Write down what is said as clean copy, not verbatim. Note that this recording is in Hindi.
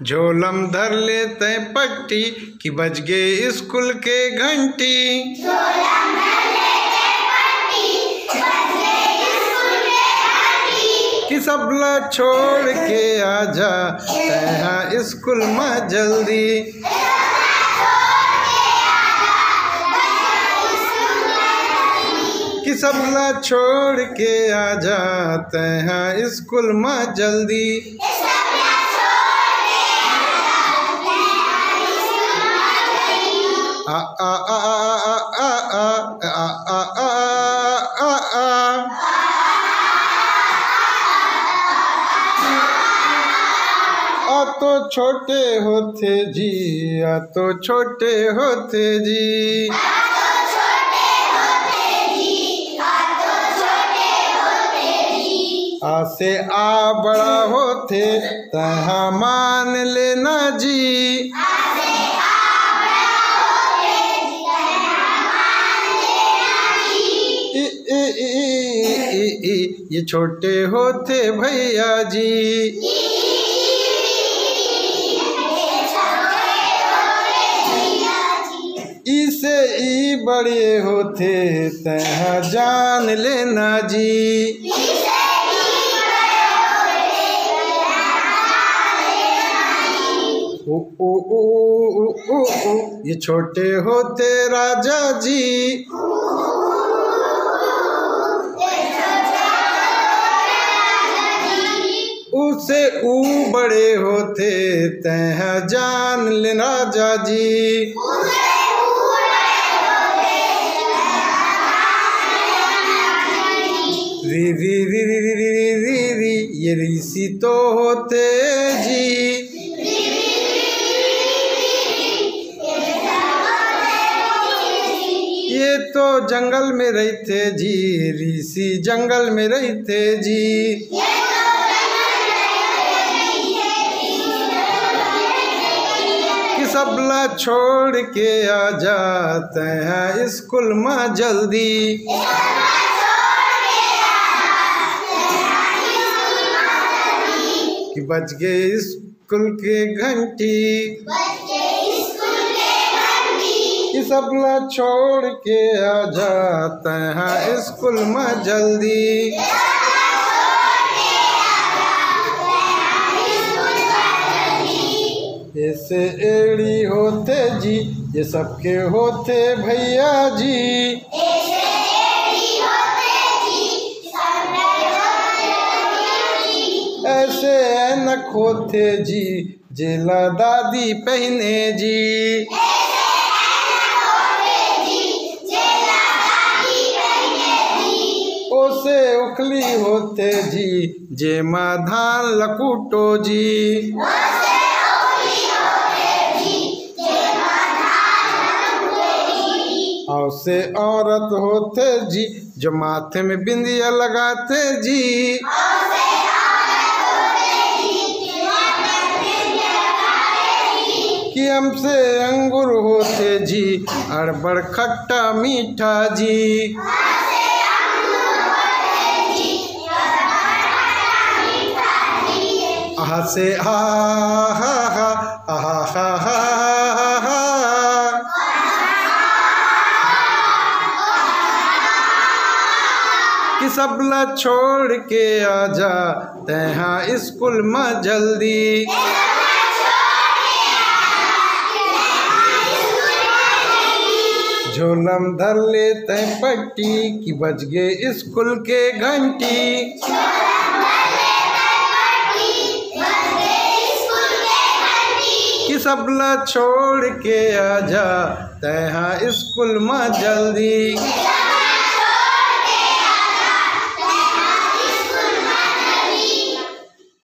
झोलम धर लेते पट्टी कि बज गए स्कूल के घंटी। कि सबला छोड़ के आजा तैहा स्कूल में जल्दी। कि सबला छोड़ के आजा तैहा स्कूल में जल्दी। आ आ आ आ आ आ आ आ आ आ तो छोटे होते जी, आ तो छोटे होते जी। आ से आ बड़ा होते तहा मान लेना जी। ये छोटे होते भैया जी। इसे ई बड़े होते तहा जान लेना जी। ओ ओ ओ ओ ओ ओ ये छोटे होते राजा जी। उसे ऊ बड़े होते तैहा जान लेना राजा जी। री री री री री री री री ये ऋषि तो होते जी। ये तो जंगल में रहते जी, ऋषि जंगल में रहते जी। कि सबला छोड़ के आ जाते हैं स्कूल में जल्दी। कि बज गए स्कूल के घंटी। कि सबला छोड़ के आ जाते हैं स्कूल में जल्दी। ऐसे एड़ी होते जी, ये सबके होते भैया जी। ऐसे ऐनक होते जी, जेला दादी पहने जी। ओसे उखली होते जी, जेमा धान लकूटो जी। और से औरत होते जी, जो माथे में बिंदिया लगाते जी। कि हमसे अंगूर होते जी, अड़बड़ खट्टा मीठा जी। आहा से हा हा हा आहा हा हा हा। कि सबला छोड़ के आजा तैहा स्कूल में जल्दी। झोलम धर लेते पट्टी कि बज गए स्कूल के घंटी। कि सबला छोड़ के आजा तैहा स्कूल में जल्दी।